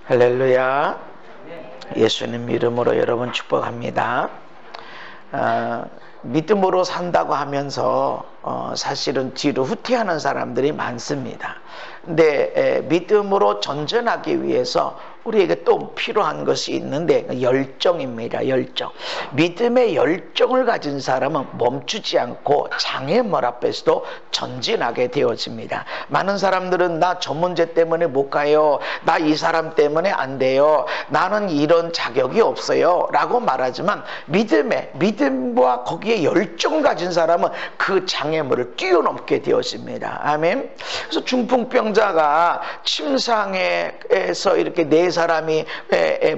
할렐루야. 예수님 이름으로 여러분 축복합니다. 믿음으로 산다고 하면서 사실은 뒤로 후퇴하는 사람들이 많습니다. 근데 믿음으로 전전하기 위해서 우리에게 또 필요한 것이 있는데 열정입니다. 열정. 믿음의 열정을 가진 사람은 멈추지 않고 장애물 앞에서도 전진하게 되어집니다. 많은 사람들은 나 저 문제 때문에 못 가요. 나 이 사람 때문에 안 돼요. 나는 이런 자격이 없어요. 라고 말하지만 믿음과 거기에 열정을 가진 사람은 그 장애물을 뛰어넘게 되어집니다. 아멘. 그래서 중풍병자가 침상에서 이렇게 네 사람이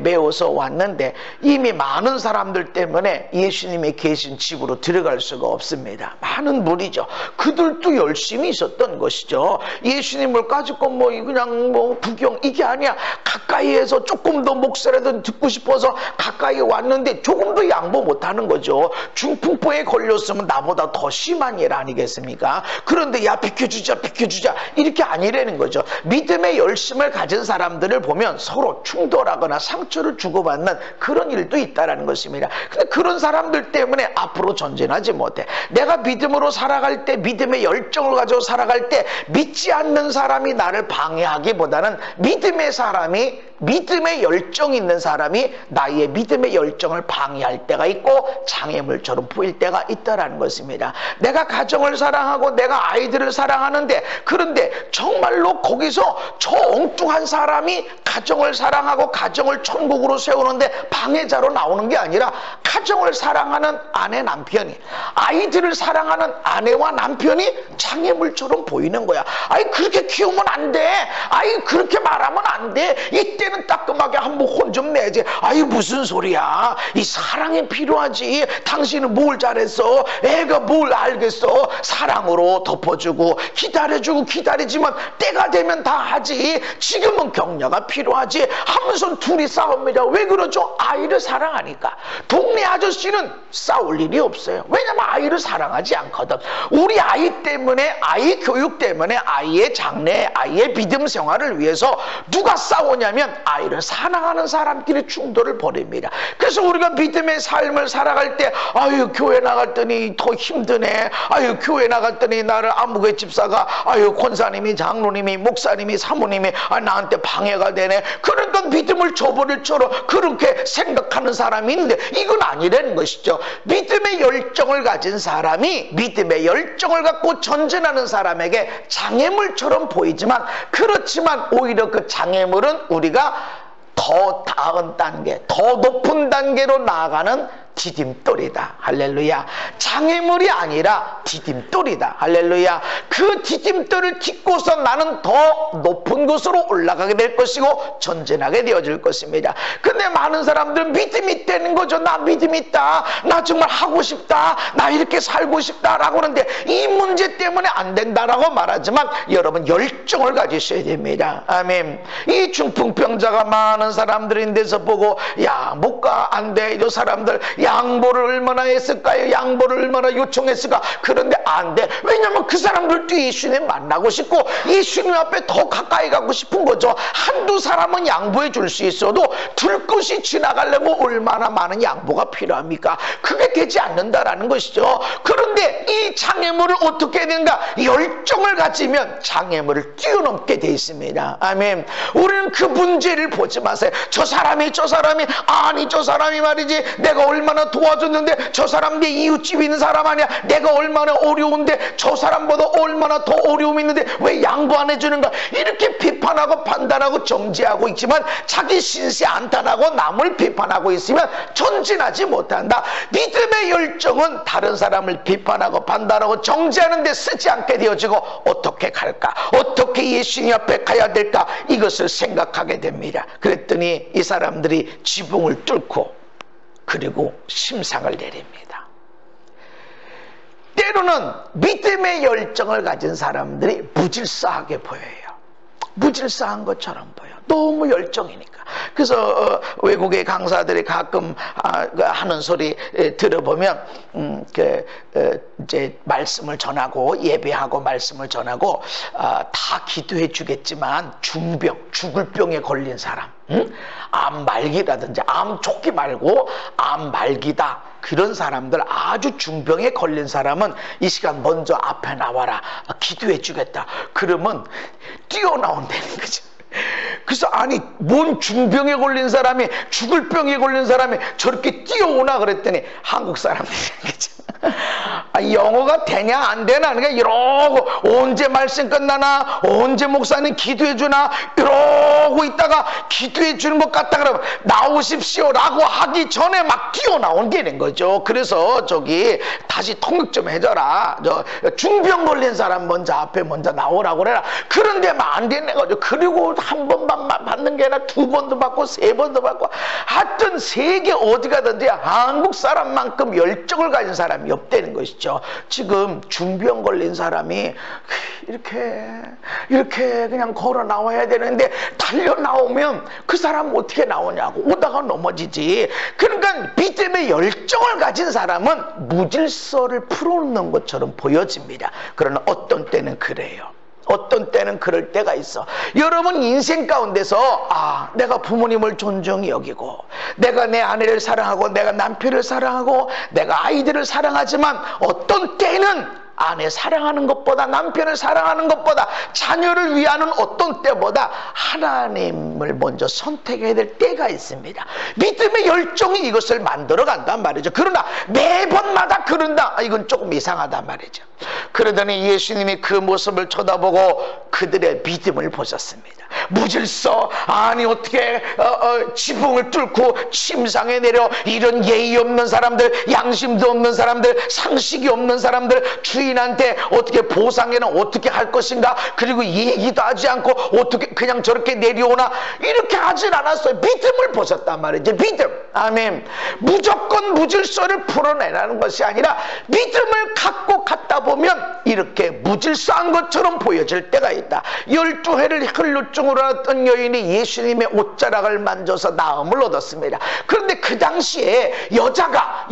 메워서 왔는데 이미 많은 사람들 때문에 예수님이 계신 집으로 들어갈 수가 없습니다. 많은 무리죠. 그들도 열심히 있었던 것이죠. 예수님을 가지고 그냥 구경 이게 아니야. 가까이에서 조금 더 목소리라도 듣고 싶어서 가까이 왔는데 조금도 양보 못하는 거죠. 중풍병에 걸렸으면 나보다 더 심한 일 아니겠습니까? 그런데 야 비켜주자 이렇게 아니라는 거죠. 믿음의 열심을 가진 사람들을 보면 서로 충돌하거나 상처를 주고받는 그런 일도 있다는 것입니다. 근데 그런 사람들 때문에 앞으로 전진하지 못해. 내가 믿음으로 살아갈 때, 믿음의 열정을 가지고 살아갈 때 믿지 않는 사람이 나를 방해하기보다는 믿음의 열정이 있는 사람이 나의 믿음의 열정을 방해할 때가 있고 장애물처럼 보일 때가 있다는 것입니다. 내가 가정을 사랑하고 내가 아이들을 사랑하는데, 그런데 정말로 거기서 저 엉뚱한 사람이 가정을 사랑하고 가정을 천국으로 세우는데 방해자로 나오는 게 아니라 가정을 사랑하는 아내 남편이, 아이들을 사랑하는 아내와 남편이 장애물처럼 보이는 거야. 아이 그렇게 키우면 안 돼. 아이 그렇게 말하면 안 돼. 이때는 따끔하게 한번 혼 좀 내지. 아이 무슨 소리야. 이 사랑이 필요하지. 당신은 뭘 잘했어. 애가 뭘 알겠어. 사랑으로 덮어주고 기다려주고 기다리지만 때가 되면 다 하지. 지금은 격려가 필요하지 하면서 둘이 싸웁니다. 왜 그러죠? 아이를 사랑하니까. 동네 아저씨는 싸울 일이 없어요. 왜냐면 아이를 사랑하지 않거든. 우리 아이 때문에, 아이 교육 때문에, 아이의 장래, 아이의 믿음 생활을 위해서 누가 싸우냐면 아이를 사랑하는 사람끼리 충돌을 벌입니다. 그래서 우리가 믿음의 삶을 살아갈 때 아유 교회 나갔더니 더 힘드네. 아유 교회 나갔더니 나를 아무개 집사가 아유 권사님이 장로님이 목사님이 사모님이 나한테 방해가 되네. 그러니까 믿음을 저버릴 처럼 그렇게 생각하는 사람이 있는데 이건 아니라는 것이죠. 믿음의 열정을 가진 사람이 믿음의 열정을 갖고 전진하는 사람에게 장애물처럼 보이지만, 그렇지만 오히려 그 장애물은 우리가 더 나은 단계, 더 높은 단계로 나아가는 디딤돌이다. 할렐루야. 장애물이 아니라 디딤돌이다. 할렐루야. 그 디딤돌을 딛고서 나는 더 높은 곳으로 올라가게 될 것이고 전진하게 되어질 것입니다. 근데 많은 사람들은 믿음이 있다는 거죠. 나 믿음 있다. 나 정말 하고 싶다. 나 이렇게 살고 싶다. 라고 하는데 이 문제 때문에 안 된다라고 말하지만 여러분 열정을 가지셔야 됩니다. 아멘. 이 중풍병자가 많은 사람들인 데서 보고 야 못 가 안 돼. 이 사람들 양보를 얼마나 했을까요? 양보를 얼마나 요청했을까? 그런데 안 돼. 왜냐면 그 사람들도 예수님 만나고 싶고 예수님 앞에 더 가까이 가고 싶은 거죠. 한두 사람은 양보해 줄 수 있어도 들것이 지나가려면 얼마나 많은 양보가 필요합니까? 그게 되지 않는다라는 것이죠. 그런데 이 장애물을 어떻게 해야 되는가? 열정을 가지면 장애물을 뛰어넘게 돼 있습니다. 아멘. 우리는 그 문제를 보지 마세요. 저 사람이 아니 저 사람이 말이지 내가 얼마나 도와줬는데 저 사람 내 이웃집 있는 사람 아니야. 내가 얼마나 어려운데 저 사람보다 얼마나 더 어려움이 있는데 왜 양보 안 해주는가. 이렇게 비판하고 판단하고 정죄하고 있지만 자기 신세 안탄하고 남을 비판하고 있으면 전진하지 못한다. 믿음의 열정은 다른 사람을 비판하고 판단하고 정죄하는 데 쓰지 않게 되어지고 어떻게 갈까, 어떻게 예수님 앞에 가야 될까, 이것을 생각하게 됩니다. 그랬더니 이 사람들이 지붕을 뚫고 그리고 심상을 내립니다. 때로는 믿음의 열정을 가진 사람들이 무질서하게 보여요. 무질서한 것처럼 보여. 너무 열정이니까. 그래서 외국의 강사들이 가끔 하는 소리 들어보면 이제 말씀을 전하고 예배하고 말씀을 전하고 다 기도해 주겠지만 중병, 죽을 병에 걸린 사람, 암 말기라든지 암 좋기 말고 암 말기다, 그런 사람들, 아주 중병에 걸린 사람은 이 시간 먼저 앞에 나와라, 기도해 주겠다. 그러면 뛰어나온다는 거죠. 그래서 아니 뭔 중병에 걸린 사람이, 죽을 병에 걸린 사람이 저렇게 뛰어오나 그랬더니 한국 사람들이란 거죠. 영어가 되냐 안 되나, 그러니까 이러고 언제 말씀 끝나나, 언제 목사님 기도해 주나 이러고 있다가 기도해 주는 것 같다 그러면 나오십시오 라고 하기 전에 막 뛰어나온 게 된 거죠. 그래서 저기 다시 통역 좀 해줘라, 저 중병 걸린 사람 먼저 앞에 먼저 나오라고 그래라. 그런데 막 안 되는 거죠. 그리고 한 번만 받는 게 아니라 두 번도 받고 세 번도 받고, 하여튼 세계 어디 가든지 한국 사람만큼 열정을 가진 사람이 없다는 것이죠. 지금 중병 걸린 사람이 이렇게 그냥 걸어 나와야 되는데 달려 나오면 그 사람 어떻게 나오냐고, 오다가 넘어지지. 그러니까 믿음의 열정을 가진 사람은 무질서를 풀어놓는 것처럼 보여집니다. 그러나 어떤 때는 그래요. 어떤 때는 그럴 때가 있어. 여러분 인생 가운데서 내가 부모님을 존중히 여기고, 내가 내 아내를 사랑하고, 내가 남편을 사랑하고, 내가 아이들을 사랑하지만 어떤 때는 아내 사랑하는 것보다, 남편을 사랑하는 것보다, 자녀를 위하는 어떤 때보다 하나님을 먼저 선택해야 될 때가 있습니다. 믿음의 열정이 이것을 만들어 간단 말이죠. 그러나 매번마다 그런다, 이건 조금 이상하단 말이죠. 그러더니 예수님이 그 모습을 쳐다보고 그들의 믿음을 보셨습니다. 무질서, 아니 어떻게 지붕을 뚫고 침상에 내려, 이런 예의 없는 사람들, 양심도 없는 사람들, 상식이 없는 사람들, 주인한테 어떻게 보상에는 어떻게 할 것인가, 그리고 얘기도 하지 않고 어떻게 그냥 저렇게 내려오나, 이렇게 하진 않았어요. 믿음을 보셨단 말이죠. 믿음. 아멘. 무조건 무질서를 풀어내라는 것이 아니라 믿음을 갖고 갔다 보면 이렇게 무질서한 것처럼 보여질 때가 있다. 12해를 혈루증으로 앓았던 여인이 예수님의 옷자락을 만져서 나음을 얻었습니다. 그런데 그 당시에 여자가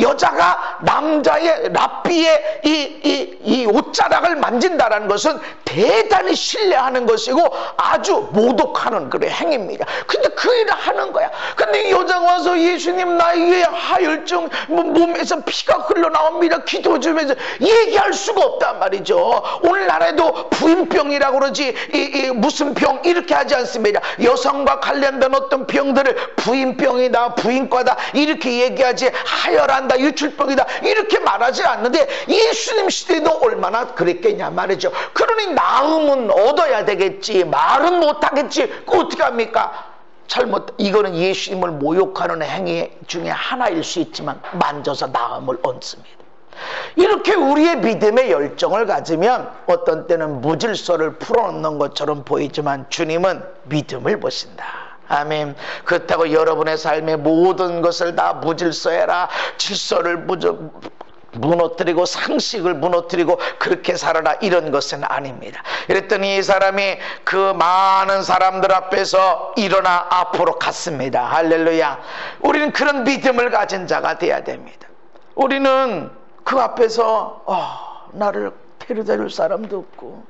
남자의 랍비의 이 옷자락을 만진다는 것은 대단히 신뢰하는 것이고 아주 모독하는 그런 행위입니다. 근데 그 일을 하는 거야. 근데 이 여자가 와서 예수님, 나에게 하혈증, 몸에서 피가 흘러나옵니다, 기도 좀 해서, 얘기할 수가 없단 말이죠. 오늘날에도 부인병이라고 그러지, 무슨 병 이렇게 하지 않습니다. 여성과 관련된 어떤 병들을 부인병이다, 부인과다 이렇게 얘기하지, 하혈한다, 유출병이다 이렇게 말하지 않는데, 예수님 시대도 얼마나 그랬겠냐 말이죠. 그러니 나음은 얻어야 되겠지, 말은 못하겠지, 그 어떻게 합니까? 잘못, 이거는 예수님을 모욕하는 행위 중에 하나일 수 있지만 만져서 나음을 얻습니다. 이렇게 우리의 믿음의 열정을 가지면 어떤 때는 무질서를 풀어놓는 것처럼 보이지만 주님은 믿음을 보신다. 아멘. 그렇다고 여러분의 삶의 모든 것을 다 무질서해라, 질서를 무너뜨리고 상식을 무너뜨리고 그렇게 살아라, 이런 것은 아닙니다. 이랬더니 이 사람이 그 많은 사람들 앞에서 일어나 앞으로 갔습니다. 할렐루야. 우리는 그런 믿음을 가진 자가 되어야 됩니다. 우리는 그 앞에서 나를 데려다 줄 사람도 없고,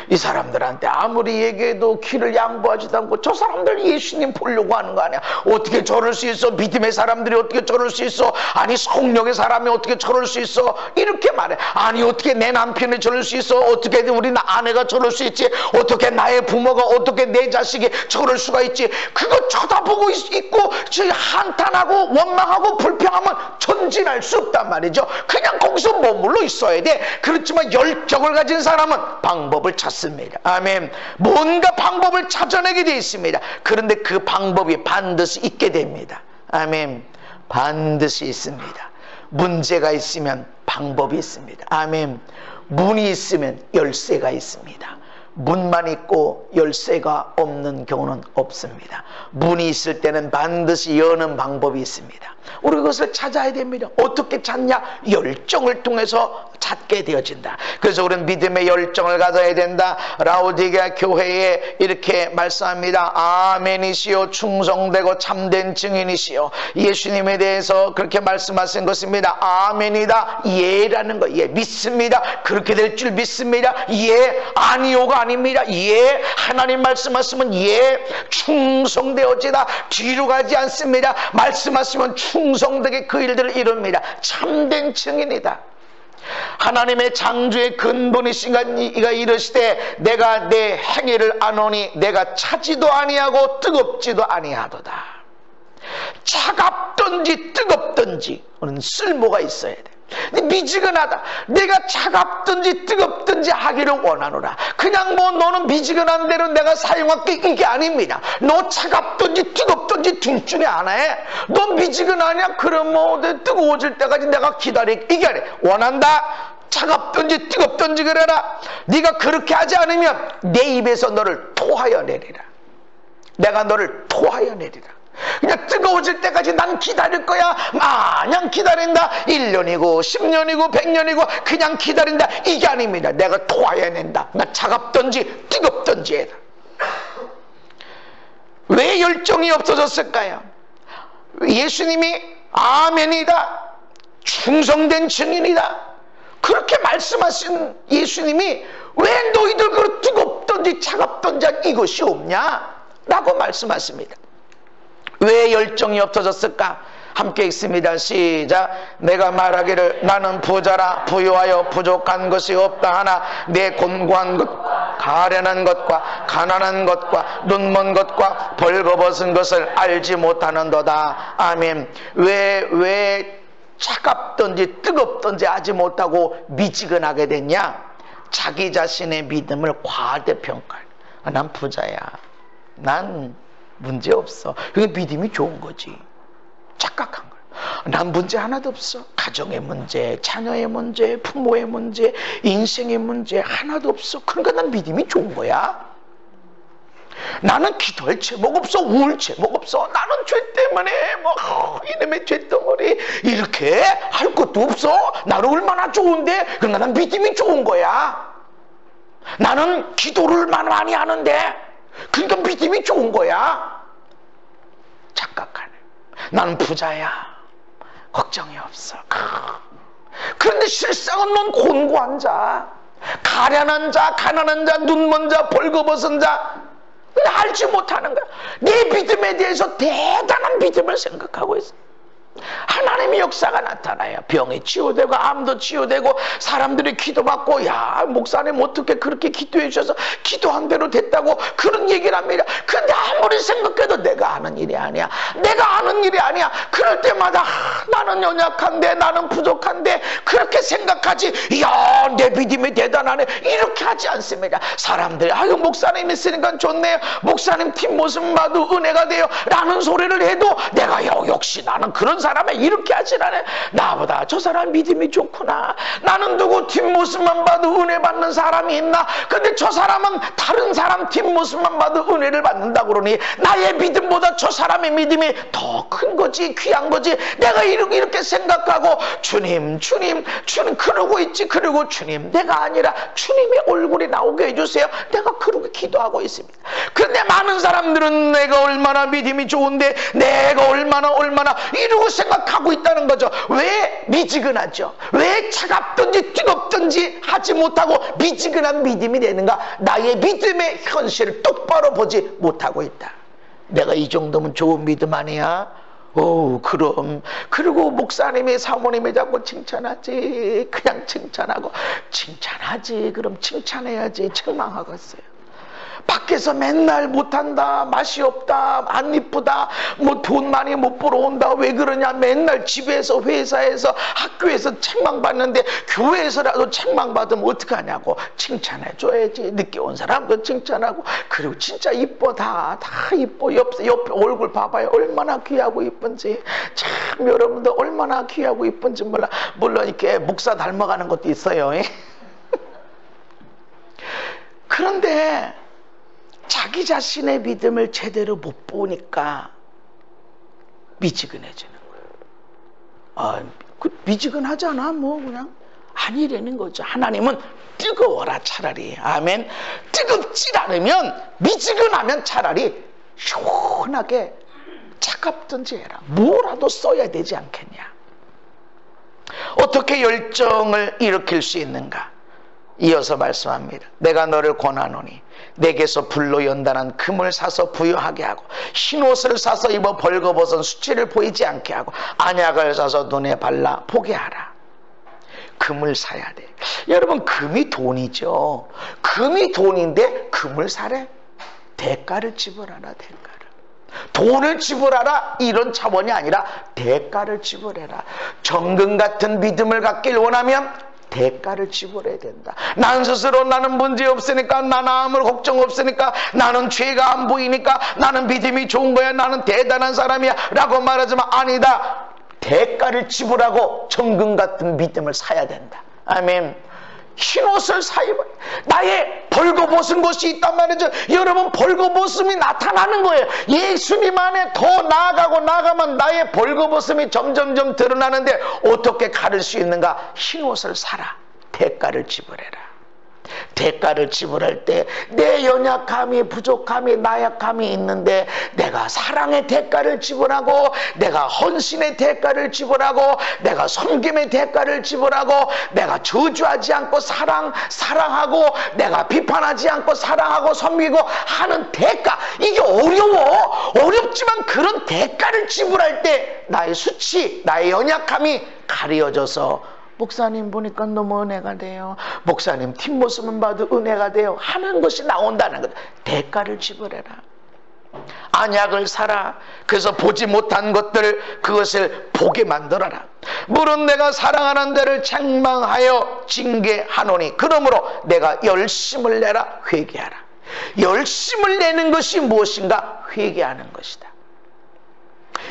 이 사람들한테 아무리 얘기해도 귀를 양보하지도 않고, 저 사람들 예수님 보려고 하는 거 아니야. 어떻게 저럴 수 있어? 믿음의 사람들이 어떻게 저럴 수 있어? 아니 성령의 사람이 어떻게 저럴 수 있어? 이렇게 말해. 아니 어떻게 내 남편이 저럴 수 있어? 어떻게 우리 아내가 저럴 수 있지? 어떻게 나의 부모가, 어떻게 내 자식이 저럴 수가 있지? 그거 쳐다보고 있고 한탄하고 원망하고 불평하면 전진할 수 없단 말이죠. 그냥 거기서 머물러 있어야 돼. 그렇지만 열정을 가진 사람은 방법을 찾습니다. 아멘. 뭔가 방법을 찾아내게 되어 있습니다. 그런데 그 방법이 반드시 있게 됩니다. 아멘. 반드시 있습니다. 문제가 있으면 방법이 있습니다. 아멘. 문이 있으면 열쇠가 있습니다. 문만 있고 열쇠가 없는 경우는 없습니다. 문이 있을 때는 반드시 여는 방법이 있습니다. 우리 그것을 찾아야 됩니다. 어떻게 찾냐? 열정을 통해서 찾게 되어진다. 그래서 우리는 믿음의 열정을 가져야 된다. 라오디게아 교회에 이렇게 말씀합니다. 아멘이시요, 충성되고 참된 증인이시요. 예수님에 대해서 그렇게 말씀하신 것입니다. 아멘이다, 예라는 거. 예, 믿습니다. 그렇게 될 줄 믿습니다. 예, 아니요가 아닙니다. 예, 하나님 말씀하시면 예, 충성되어지다. 뒤로 가지 않습니다. 말씀하시면 충성되게 그 일들을 이룹니다. 참된 증인이다. 하나님의 창조의 근본이신 이가 이르시되 내가 내 행위를 아노니 내가 차지도 아니하고 뜨겁지도 아니하도다. 차갑든지 뜨겁든지 는 쓸모가 있어야 돼. 미지근하다. 내가 차갑든지 뜨겁든지 하기를 원하노라. 그냥 뭐 너는 미지근한 대로 내가 사용할게, 이게 아닙니다. 너 차갑든지 뜨겁든지 둘 중에 하나에 너 미지근하냐? 그럼 뭐 뜨거워질 때까지 내가 기다릴게, 이게 아니야. 원한다. 차갑든지 뜨겁든지 그래라. 네가 그렇게 하지 않으면 내 입에서 너를 토하여 내리라. 내가 너를 토하여 내리라. 그냥 뜨거워질 때까지 난 기다릴 거야. 마냥 기다린다. 1년이고 10년이고 100년이고 그냥 기다린다. 이게 아닙니다. 내가 토하여 낸다. 나 차갑든지 뜨겁든지 해라. 왜 열정이 없어졌을까요? 예수님이 아멘이다, 충성된 증인이다, 그렇게 말씀하신 예수님이 왜 너희들 그 뜨겁든지 차갑든지 이것이 없냐? 라고 말씀하십니다. 왜 열정이 없어졌을까? 함께 읽습니다. 시작. 내가 말하기를 나는 부자라 부유하여 부족한 것이 없다 하나 내 곤고한 것, 가련한 것과 가난한 것과 눈먼 것과 벌거벗은 것을 알지 못하는도다. 아멘. 왜 차갑든지 뜨겁든지 하지 못하고 미지근하게 됐냐? 자기 자신의 믿음을 과대평가해. 난 부자야, 난 문제없어. 그게 믿음이 좋은 거지. 착각한 거야. 난 문제 하나도 없어. 가정의 문제, 자녀의 문제, 부모의 문제, 인생의 문제 하나도 없어. 그러니까 난 믿음이 좋은 거야. 나는 기도할 제목 없어, 우울 제목 없어. 나는 죄 때문에 이놈의 죄덩어리 이렇게 할 것도 없어. 나는 얼마나 좋은데. 그러니까 난 믿음이 좋은 거야. 나는 기도를 많이 하는데 그러니까 믿음이 좋은 거야. 착각하네. 나는 부자야, 걱정이 없어. 그런데 실상은 넌 곤고한 자, 가련한 자, 가난한 자, 눈먼 자, 벌거벗은 자. 근데 알지 못하는 거야. 내 믿음에 대해서 대단한 믿음을 생각하고 있어. 하나님의 역사가 나타나요. 병이 치유되고 암도 치유되고 사람들이 기도받고, 야 목사님 어떻게 그렇게 기도해 주셔서 기도한 대로 됐다고 그런 얘기를 합니다. 근데 아무리 생각해도 내가 하는 일이 아니야. 내가 하는 일이 아니야. 그럴 때마다 나는 연약한데, 나는 부족한데 그렇게 생각하지. 이야 내 믿음이 대단하네 이렇게 하지 않습니다. 사람들이 아유 목사님 있으니까 좋네요, 목사님 뒷모습 봐도 은혜가 돼요 라는 소리를 해도 내가 역시 나는 그런 사람이 이렇게 하진 않아요. 나보다 저 사람 믿음이 좋구나. 나는 누구 뒷모습만 봐도 은혜 받는 사람이 있나? 근데 저 사람은 다른 사람 뒷모습만 봐도 은혜를 받는다 그러니 나의 믿음보다 저 사람의 믿음이 더 큰 거지, 귀한 거지. 내가 이렇게 생각하고 주님 그러고 있지. 그리고 주님 내가 아니라 주님의 얼굴이 나오게 해주세요. 내가 그렇게 기도하고 있습니다. 그런데 많은 사람들은 내가 얼마나 믿음이 좋은데, 내가 얼마나 이러고 생각하고 있다는 거죠. 왜 미지근하죠? 왜 차갑든지 뜨겁든지 하지 못하고 미지근한 믿음이 되는가? 나의 믿음의 현실을 똑바로 보지 못하고 있다. 내가 이 정도면 좋은 믿음 아니야? 오, 그럼. 그리고 목사님이 사모님이 자꾸 칭찬하지. 그냥 칭찬하지. 그럼 칭찬해야지. 책망하겠어요. 밖에서 맨날 못한다, 맛이 없다, 안 이쁘다, 뭐 돈 많이 못 벌어온다. 왜 그러냐? 맨날 집에서, 회사에서, 학교에서 책망받는데 교회에서라도 책망받으면 어떡하냐고. 칭찬해줘야지. 늦게 온 사람도 칭찬하고. 그리고 진짜 이뻐. 다 이뻐. 옆에 얼굴 봐봐요. 얼마나 귀하고 이쁜지. 참 여러분들 얼마나 귀하고 이쁜지 몰라. 물론 이렇게 목사 닮아가는 것도 있어요. 그런데 자기 자신의 믿음을 제대로 못 보니까 미지근해지는 거예요. 미지근하잖아 뭐 그냥 아니라는 거죠. 하나님은 뜨거워라 차라리. 아멘. 뜨겁지 않으면, 미지근하면 차라리 시원하게 차갑든지 해라. 뭐라도 써야 되지 않겠냐. 어떻게 열정을 일으킬 수 있는가? 이어서 말씀합니다. 내가 너를 권하노니 내게서 불로 연단한 금을 사서 부유하게 하고 흰옷을 사서 입어 벌거벗은 수치를 보이지 않게 하고 안약을 사서 눈에 발라 보게 하라. 금을 사야 돼. 여러분, 금이 돈이죠. 금이 돈인데 금을 사래? 대가를 지불하라. 대가를. 돈을 지불하라 이런 차원이 아니라 대가를 지불해라. 정금 같은 믿음을 갖길 원하면 대가를 지불해야 된다. 난 스스로 나는 문제 없으니까, 나는 아무 걱정 없으니까, 나는 죄가 안 보이니까, 나는 믿음이 좋은 거야, 나는 대단한 사람이야 라고 말하지만 아니다. 대가를 지불하고 정금 같은 믿음을 사야 된다. 아멘. 흰옷을 사입어 나의 벌거벗은 것이 있단 말이죠. 여러분, 벌거벗음이 나타나는 거예요. 예수님 안에 더 나아가고 나가면 나의 벌거벗음이 점점점 드러나는데 어떻게 가릴 수 있는가? 흰옷을 사라. 대가를 지불해라. 대가를 지불할 때 내 연약함이, 부족함이, 나약함이 있는데 내가 사랑의 대가를 지불하고, 내가 헌신의 대가를 지불하고, 내가 섬김의 대가를 지불하고, 내가 저주하지 않고 사랑하고, 내가 비판하지 않고 사랑하고 섬기고 하는 대가, 이게 어렵지만 그런 대가를 지불할 때 나의 수치, 나의 연약함이 가려져서 목사님 보니까 너무 은혜가 돼요, 목사님 뒷모습은 봐도 은혜가 돼요 하는 것이 나온다는 것. 대가를 지불해라. 안약을 사라. 그래서 보지 못한 것들, 그것을 보게 만들어라. 물은 내가 사랑하는 데를 책망하여 징계하노니 그러므로 내가 열심을 내라. 회개하라. 열심을 내는 것이 무엇인가? 회개하는 것이다.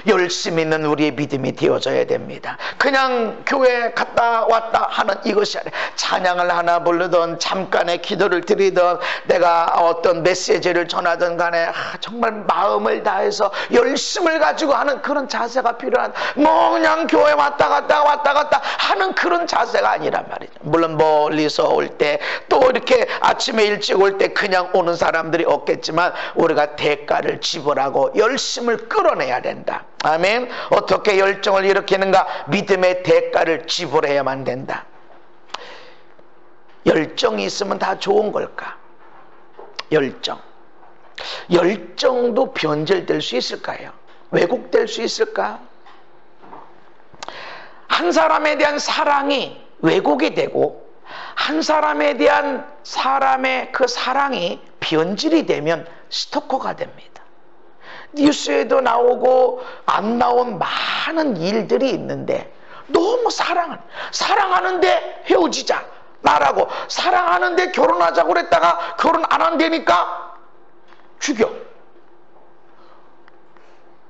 열심 있는 우리의 믿음이 되어져야 됩니다. 그냥 교회 갔다 왔다 하는 이것이 아니라, 찬양을 하나 부르던, 잠깐의 기도를 드리던, 내가 어떤 메시지를 전하던 간에 정말 마음을 다해서 열심을 가지고 하는 그런 자세가 필요한, 뭐 그냥 교회 왔다 갔다 하는 그런 자세가 아니란 말이죠. 물론 멀리서 올 때, 또 이렇게 아침에 일찍 올 때 그냥 오는 사람들이 없겠지만 우리가 대가를 지불하고 열심을 끌어내야 된다. 아멘. 어떻게 열정을 일으키는가? 믿음의 대가를 지불해야만 된다. 열정이 있으면 다 좋은 걸까? 열정도 변질될 수 있을까요? 왜곡될 수 있을까? 한 사람에 대한 사랑이 왜곡이 되고, 한 사람에 대한 사람의 그 사랑이 변질이 되면 스토커가 됩니다. 뉴스에도 나오고 안 나온 많은 일들이 있는데, 너무 사랑하는데 헤어지자 나라고, 사랑하는데 결혼하자고 그랬다가 결혼 안 한다니까 죽여.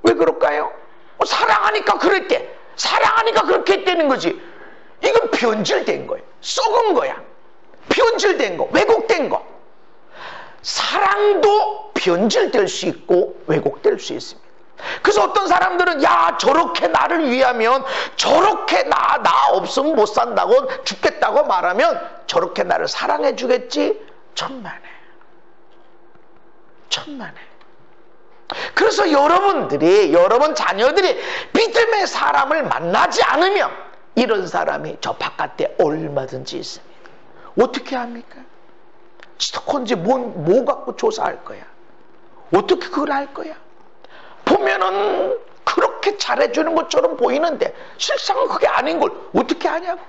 왜 그럴까요? 사랑하니까 그랬대. 사랑하니까 그렇게 했다는 거지. 이건 변질된 거예요. 썩은 거야. 변질된 거, 왜곡된 거. 사랑도 변질될 수 있고 왜곡될 수 있습니다. 그래서 어떤 사람들은, 야, 저렇게 나를 위하면, 저렇게 나 없으면 못 산다고, 죽겠다고 말하면 저렇게 나를 사랑해 주겠지? 천만에. 그래서 여러분 자녀들이 믿음의 사람을 만나지 않으면 이런 사람이 저 바깥에 얼마든지 있습니다. 어떻게 합니까? 스토커인지 뭐 갖고 조사할 거야? 어떻게 그걸 할 거야? 보면은 그렇게 잘해주는 것처럼 보이는데 실상은 그게 아닌 걸 어떻게 하냐고.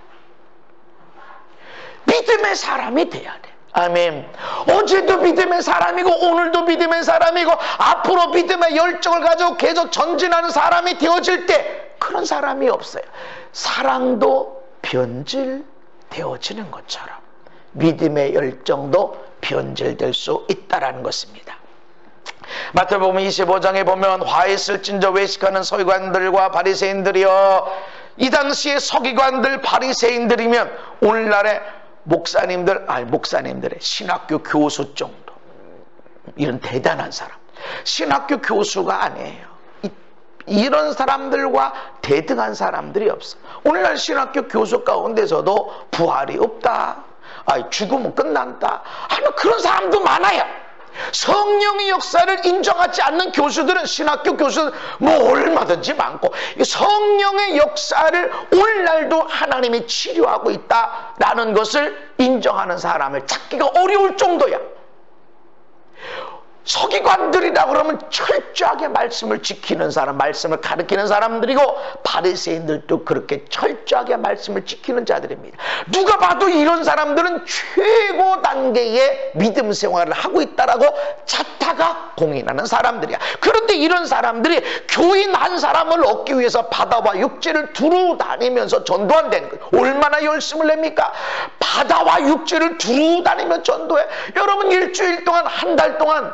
믿음의 사람이 돼야 돼. 아멘. 어제도 믿음의 사람이고 오늘도 믿음의 사람이고 앞으로 믿음의 열정을 가지고 계속 전진하는 사람이 되어질 때 그런 사람이 없어요. 사랑도 변질되어지는 것처럼 믿음의 열정도 변질될 수 있다는 것입니다. 마태복음 25장에 보면, 화 있을진저 외식하는 서기관들과 바리새인들이여. 이 당시에 서기관들, 바리새인들이면 오늘날의 목사님들의 신학교 교수 정도, 이런 대단한 사람, 신학교 교수가 아니에요. 이런 사람들과 대등한 사람들이 없어. 오늘날 신학교 교수 가운데서도 부활이 없다, 죽으면 끝난다 하는 그런 사람도 많아요. 성령의 역사를 인정하지 않는 교수들은, 신학교 교수는 얼마든지 많고, 성령의 역사를 오늘날도 하나님이 치료하고 있다라는 것을 인정하는 사람을 찾기가 어려울 정도야. 서기관들이라 그러면 철저하게 말씀을 지키는 사람, 말씀을 가르치는 사람들이고, 바리새인들도 그렇게 철저하게 말씀을 지키는 자들입니다. 누가 봐도 이런 사람들은 최고 단계의 믿음 생활을 하고 있다라고 자타가 공인하는 사람들이야. 그런데 이런 사람들이 교인 한 사람을 얻기 위해서 바다와 육지를 두루 다니면서 전도한다는 거예요. 얼마나 열심을 냅니까? 바다와 육지를 두루 다니며 전도해. 여러분, 일주일 동안, 한 달 동안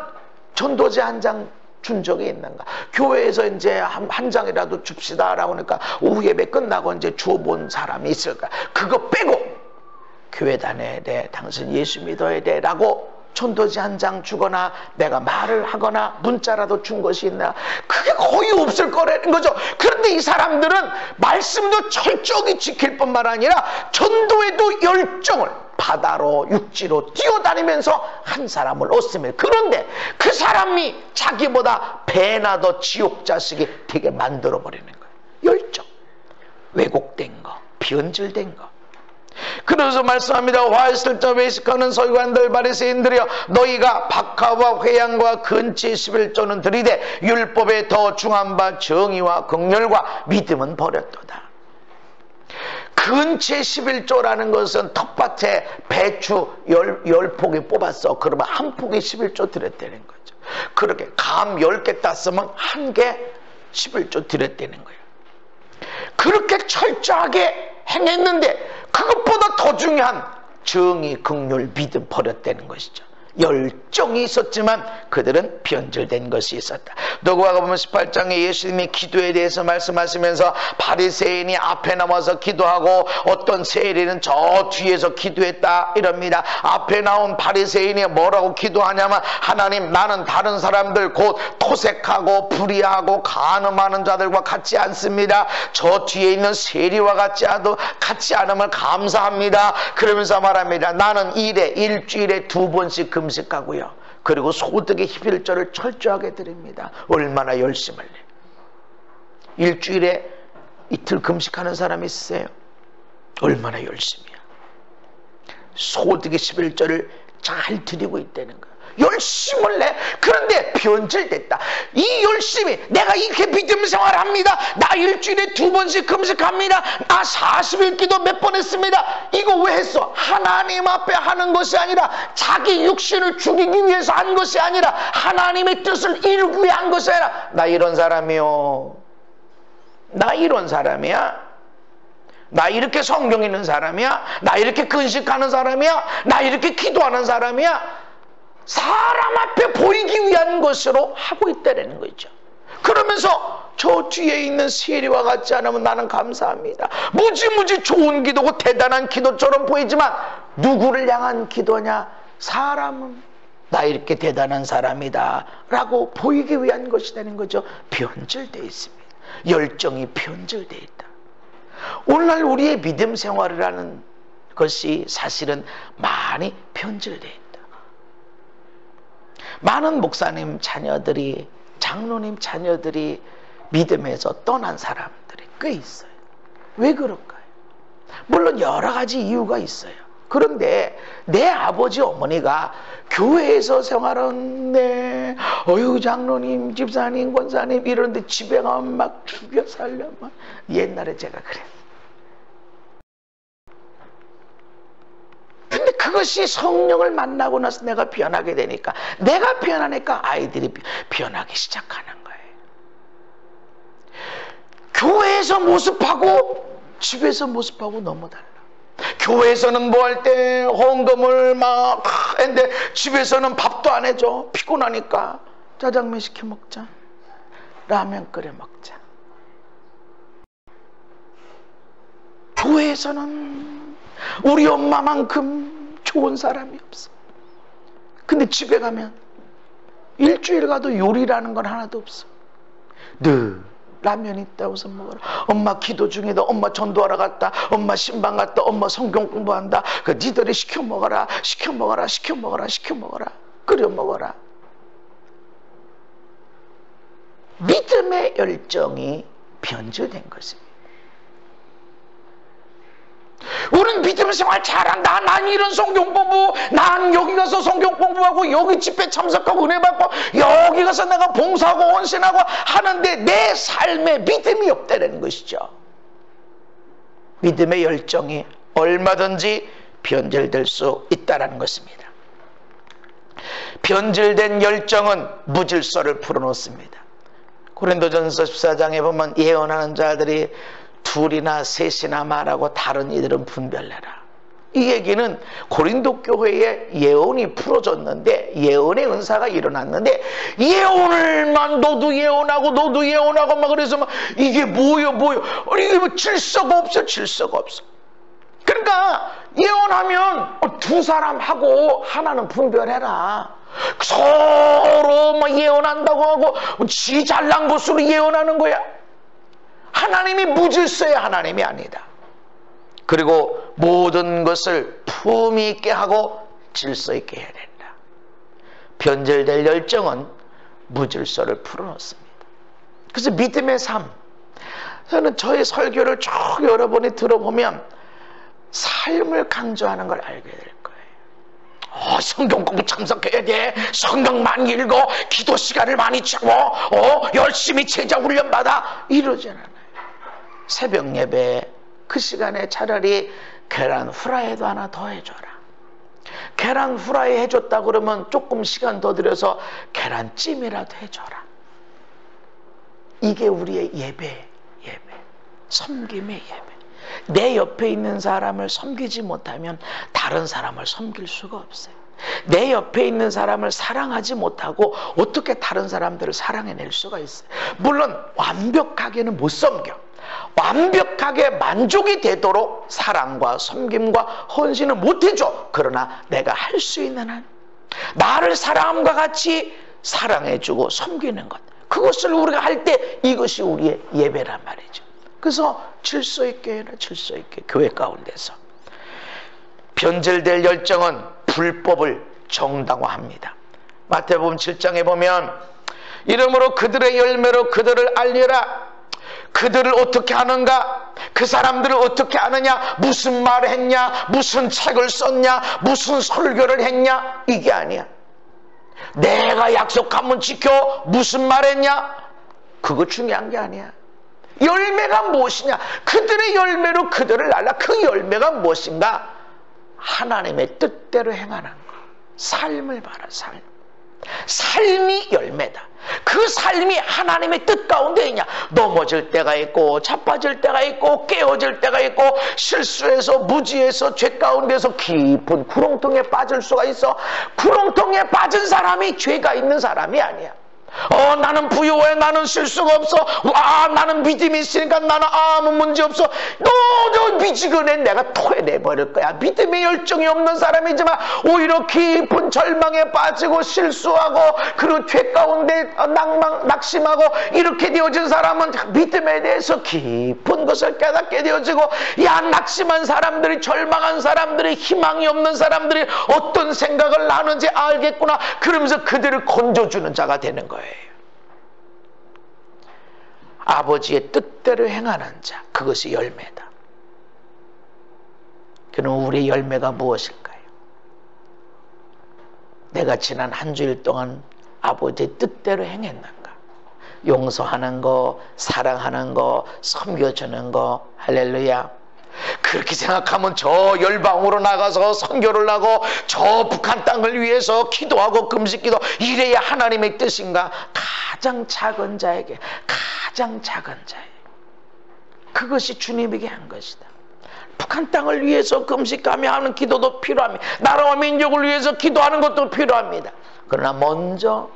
전도지 한 장 준 적이 있는가? 교회에서 이제 한 장이라도 줍시다라고 하니까 오후 예배 끝나고 이제 주어본 사람이 있을까? 그거 빼고 교회 다녀야 돼, 당신 예수 믿어야 돼 라고 전도지 한 장 주거나 내가 말을 하거나 문자라도 준 것이 있나? 그게 거의 없을 거라는 거죠. 그런데 이 사람들은 말씀도 철저히 지킬 뿐만 아니라 전도에도 열정을, 바다로 육지로 뛰어다니면서 한 사람을 얻습니다. 그런데 그 사람이 자기보다 배나 더 지옥 자식이 되게 만들어버리는 거예요. 열정, 왜곡된 거, 변질된 거. 그래서 말씀합니다. 화했을 때 외식하는 서기관들 바리새인들이여, 너희가 박하와 회양과 근치 11조는 들이되 율법에 더 중한 바 정의와 긍휼과 믿음은 버렸도다. 근체 11조라는 것은 텃밭에 배추 10포기 뽑았어. 그러면 한 포기 11조 드렸다는 거죠. 그렇게 감 10개 땄으면 한 개 11조 드렸다는 거예요. 그렇게 철저하게 행했는데 그것보다 더 중요한 정의, 긍휼, 믿음 버렸다는 것이죠. 열정이 있었지만 그들은 변질된 것이 있었다. 누가복음 보면 18장에 예수님이 기도에 대해서 말씀하시면서 바리새인이 앞에 나와서 기도하고 어떤 세리는 저 뒤에서 기도했다 이럽니다. 앞에 나온 바리새인이 뭐라고 기도하냐면, 하나님, 나는 다른 사람들 곧 토색하고 불의하고 간음하는 자들과 같지 않습니다. 저 뒤에 있는 세리와 같지 않음을 감사합니다. 그러면서 말합니다. 나는 일주일에 2번씩 금식하고요. 그리고 소득의 11조를 철저하게 드립니다. 얼마나 열심을 내. 일주일에 이틀 금식하는 사람이 있으세요? 얼마나 열심이야. 소득의 11조를 잘 드리고 있다는 거야. 열심을 내. 그런데 변질됐다. 이 열심이, 내가 이렇게 믿음 생활합니다, 나 일주일에 2번씩 금식합니다, 나 40일 기도 몇 번 했습니다, 이거 왜 했어? 하나님 앞에 하는 것이 아니라, 자기 육신을 죽이기 위해서 한 것이 아니라, 하나님의 뜻을 이루기 위해 한 것이 아니라, 나 이런 사람이요, 나 이런 사람이야, 나 이렇게 성경 읽는 사람이야, 나 이렇게 근식하는 사람이야, 나 이렇게 기도하는 사람이야, 사람 앞에 보이기 위한 것으로 하고 있다는 거죠. 그러면서 저 뒤에 있는 세리와 같지 않으면 나는 감사합니다. 무지무지 좋은 기도고 대단한 기도처럼 보이지만 누구를 향한 기도냐? 사람은 나 이렇게 대단한 사람이다 라고 보이기 위한 것이 되는 거죠. 변질되어 있습니다. 열정이 변질되어 있다. 오늘날 우리의 믿음 생활이라는 것이 사실은 많이 변질되어 있다. 많은 목사님 자녀들이, 장로님 자녀들이 믿음에서 떠난 사람들이 꽤 있어요. 왜 그럴까요? 물론 여러 가지 이유가 있어요. 그런데 내 아버지 어머니가 교회에서 생활하는데, 어휴, 장로님, 집사님, 권사님 이러는데 집에 가면 막 죽여 살려. 막. 옛날에 제가 그랬어요. 근데 그것이 성령을 만나고 나서 내가 변하게 되니까, 내가 변하니까 아이들이 변하기 시작하는 거예요. 교회에서 모습하고 집에서 모습하고 너무 달라. 교회에서는 뭐 할 때 헌금을 막 했는데 집에서는 밥도 안 해줘. 피곤하니까 짜장면 시켜 먹자, 라면 끓여 먹자. 교회에서는 우리 엄마만큼 좋은 사람이 없어. 근데 집에 가면 일주일 가도 요리라는 건 하나도 없어. 늘 라면 있다 우선 먹어라. 엄마 기도 중이다. 엄마 전도하러 갔다. 엄마 신방 갔다. 엄마 성경 공부한다. 그 니들이 시켜 먹어라. 시켜 먹어라. 시켜 먹어라. 시켜 먹어라. 끓여 먹어라. 믿음의 열정이 변질된 것입니다. 우리는 믿음 생활 잘한다. 난 이런 성경 공부, 난 여기 가서 성경 공부하고 여기 집회 참석하고 은혜 받고 여기 가서 내가 봉사하고 헌신하고 하는데 내 삶에 믿음이 없다는 것이죠. 믿음의 열정이 얼마든지 변질될 수 있다는 것입니다. 변질된 열정은 무질서를 풀어놓습니다. 고린도전서 14장에 보면 예언하는 자들이 둘이나 셋이나 말하고 다른 이들은 분별해라. 이 얘기는 고린도 교회에 예언이 풀어졌는데 예언의 은사가 일어났는데 예언을만 너도 예언하고 너도 예언하고 막 그래서 막 이게 뭐요 아니 이게 뭐 질서가 없어. 질서가 없어. 그러니까 예언하면 두 사람 하고 하나는 분별해라. 서로 막 예언한다고 하고 지 잘난 것으로 예언하는 거야. 하나님이 무질서의 하나님이 아니다. 그리고 모든 것을 품위 있게 하고 질서 있게 해야 된다. 변질될 열정은 무질서를 풀어놓습니다. 그래서 믿음의 삶, 저는 저의 설교를 쭉 여러 번에 들어보면 삶을 강조하는 걸 알게 될 거예요. 성경 공부 참석해야 돼. 성경 많이 읽어. 기도 시간을 많이 채워. 열심히 제자 훈련 받아. 이러진 않아요. 새벽 예배 그 시간에 차라리 계란 후라이도 하나 더 해줘라. 계란 후라이 해줬다 그러면 조금 시간 더 들여서 계란찜이라도 해줘라. 이게 우리의 예배, 섬김의 예배. 내 옆에 있는 사람을 섬기지 못하면 다른 사람을 섬길 수가 없어요. 내 옆에 있는 사람을 사랑하지 못하고 어떻게 다른 사람들을 사랑해낼 수가 있어요. 물론 완벽하게는 못 섬겨. 완벽하게 만족이 되도록 사랑과 섬김과 헌신을 못해줘. 그러나 내가 할 수 있는 한 나를 사랑함과 같이 사랑해주고 섬기는 것, 그것을 우리가 할 때 이것이 우리의 예배란 말이죠. 그래서 질서 있게 해라. 질서 있게 교회 가운데서. 변질될 열정은 불법을 정당화합니다. 마태복음 7장에 보면 이러므로 그들의 열매로 그들을 알리라. 그들을 어떻게 하는가? 그 사람들을 어떻게 아느냐? 무슨 말을 했냐? 무슨 책을 썼냐? 무슨 설교를 했냐? 이게 아니야. 내가 약속하면 지켜. 무슨 말 했냐? 그거 중요한 게 아니야. 열매가 무엇이냐? 그들의 열매로 그들을 알라. 그 열매가 무엇인가? 하나님의 뜻대로 행하는 것. 삶을 봐라. 삶이 열매다. 그 삶이 하나님의 뜻 가운데 있냐? 넘어질 때가 있고 자빠질 때가 있고 깨어질 때가 있고 실수해서 무지해서 죄 가운데서 깊은 구렁텅이에 빠질 수가 있어. 구렁텅이에 빠진 사람이 죄가 있는 사람이 아니야. 나는 부유해. 나는 실수가 없어. 나는 믿음이 있으니까 나는 아무 문제 없어. 너 미지근해. 내가 토해내버릴 거야. 믿음의 열정이 없는 사람이지만 오히려 깊은 절망에 빠지고 실수하고 그리고 죄 가운데 낙심하고 이렇게 되어진 사람은 믿음에 대해서 깊은 것을 깨닫게 되어지고, 낙심한 사람들이, 절망한 사람들이, 희망이 없는 사람들이 어떤 생각을 나는지 알겠구나. 그러면서 그들을 건져주는 자가 되는 거예요. 아버지의 뜻대로 행하는 자, 그것이 열매다. 그럼 우리의 열매가 무엇일까요? 내가 지난 한 주일 동안 아버지의 뜻대로 행했는가? 용서하는 거, 사랑하는 거, 섬겨주는 거. 할렐루야. 그렇게 생각하면 저 열방으로 나가서 선교를 하고 저 북한 땅을 위해서 기도하고 금식기도 이래야 하나님의 뜻인가? 가장 작은 자에게, 가장 작은 자에게, 그것이 주님에게 한 것이다. 북한 땅을 위해서 금식하며 하는 기도도 필요합니다. 나라와 민족을 위해서 기도하는 것도 필요합니다. 그러나 먼저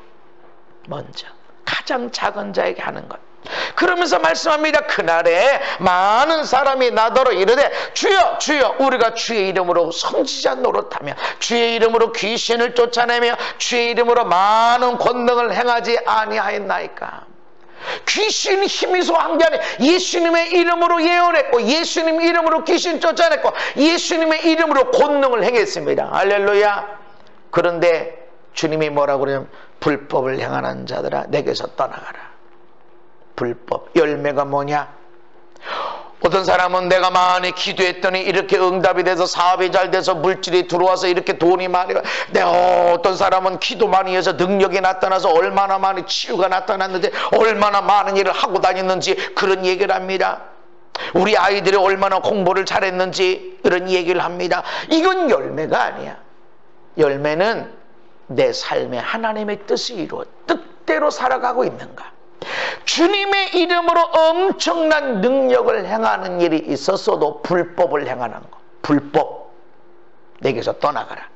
가장 작은 자에게 하는 것, 그러면서 말씀합니다. 그날에 많은 사람이 나더러 이르되 주여 주여 우리가 주의 이름으로 선지자 노릇하며 주의 이름으로 귀신을 쫓아내며 주의 이름으로 많은 권능을 행하지 아니하였나이까. 귀신 힘이 소한 게 아니라 예수님의 이름으로 예언했고 예수님 이름으로 귀신 쫓아냈고 예수님의 이름으로 권능을 행했습니다. 할렐루야. 그런데 주님이 뭐라고 그러냐면 불법을 행하는 자들아 내게서 떠나가라. 불법 열매가 뭐냐? 어떤 사람은 내가 많이 기도했더니 이렇게 응답이 돼서 사업이 잘 돼서 물질이 들어와서 이렇게 돈이 많이 내가 어떤 사람은 기도 많이 해서 능력이 나타나서 얼마나 많이 치유가 나타났는지 얼마나 많은 일을 하고 다녔는지 그런 얘기를 합니다. 우리 아이들이 얼마나 공부를 잘했는지 그런 얘기를 합니다. 이건 열매가 아니야. 열매는 내 삶에 하나님의 뜻이 이루어 뜻대로 살아가고 있는가. 주님의 이름으로 엄청난 능력을 행하는 일이 있었어도 불법을 행하는 거. 불법. 내게서 떠나가라.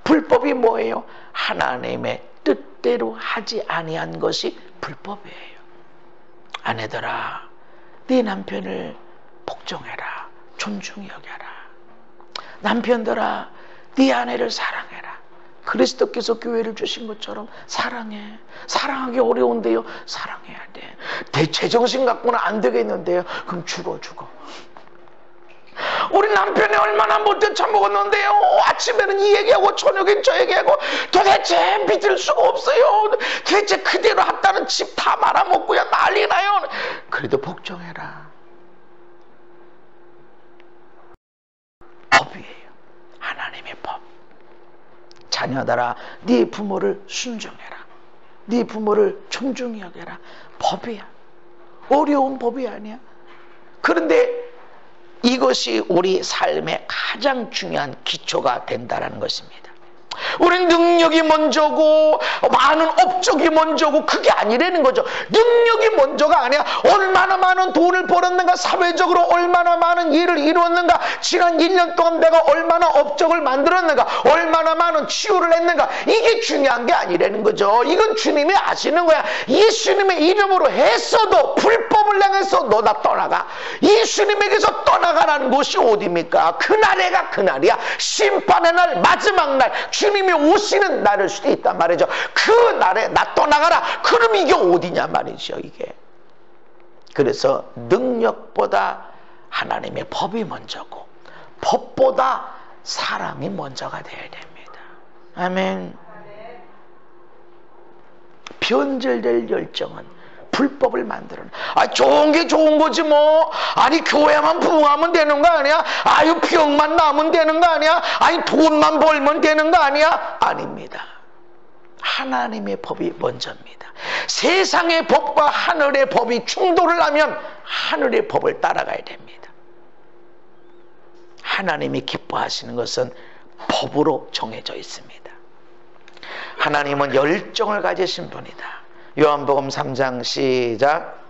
불법이 뭐예요? 하나님의 뜻대로 하지 아니한 것이 불법이에요. 아내들아, 네 남편을 복종해라. 존중히 여겨라. 남편들아, 네 아내를 사랑해라. 그리스도께서 교회를 주신 것처럼 사랑해. 사랑하기 어려운데요. 사랑해야 돼. 제정신 갖고는 안 되겠는데요. 그럼 죽어. 우리 남편이 얼마나 못돼 처먹었는데요. 아침에는 이 얘기하고 저녁엔 저 얘기하고 도대체 믿을 수가 없어요. 도대체 그대로 했다는 집 다 말아먹고야 난리 나요. 그래도 복종해라. 법이에요. 하나님의 법. 자녀들아 네 부모를 순종해라. 네 부모를 존중히 여겨라. 법이야. 어려운 법이 아니야. 그런데 이것이 우리 삶의 가장 중요한 기초가 된다는 것입니다. 우린 능력이 먼저고 많은 업적이 먼저고 그게 아니라는 거죠. 능력이 먼저가 아니야. 얼마나 많은 돈을 벌었는가, 사회적으로 얼마나 많은 일을 이루었는가, 지난 1년 동안 내가 얼마나 업적을 만들었는가, 얼마나 많은 치유를 했는가, 이게 중요한 게 아니라는 거죠. 이건 주님이 아시는 거야. 예수님의 이름으로 했어도 불법을 행해서 너 다 떠나가. 예수님에게서 떠나가라는 곳이 어디입니까? 그날에가 그날이야. 심판의 날, 마지막 날, 주님이 오시는 날일 수도 있단 말이죠. 그 날에 나 떠나가라. 그럼 이게 어디냐 말이죠. 이게. 그래서 능력보다 하나님의 법이 먼저고 법보다 사랑이 먼저가 되어야 됩니다. 아멘. 변절될 열정은 불법을 만들어내. 좋은 게 좋은 거지 뭐. 아니 교회만 부흥하면 되는 거 아니야? 아유 병만 나면 되는 거 아니야? 아니 돈만 벌면 되는 거 아니야? 아닙니다. 하나님의 법이 먼저입니다. 세상의 법과 하늘의 법이 충돌을 하면 하늘의 법을 따라가야 됩니다. 하나님이 기뻐하시는 것은 법으로 정해져 있습니다. 하나님은 열정을 가지신 분이다. 요한복음 3장 시작.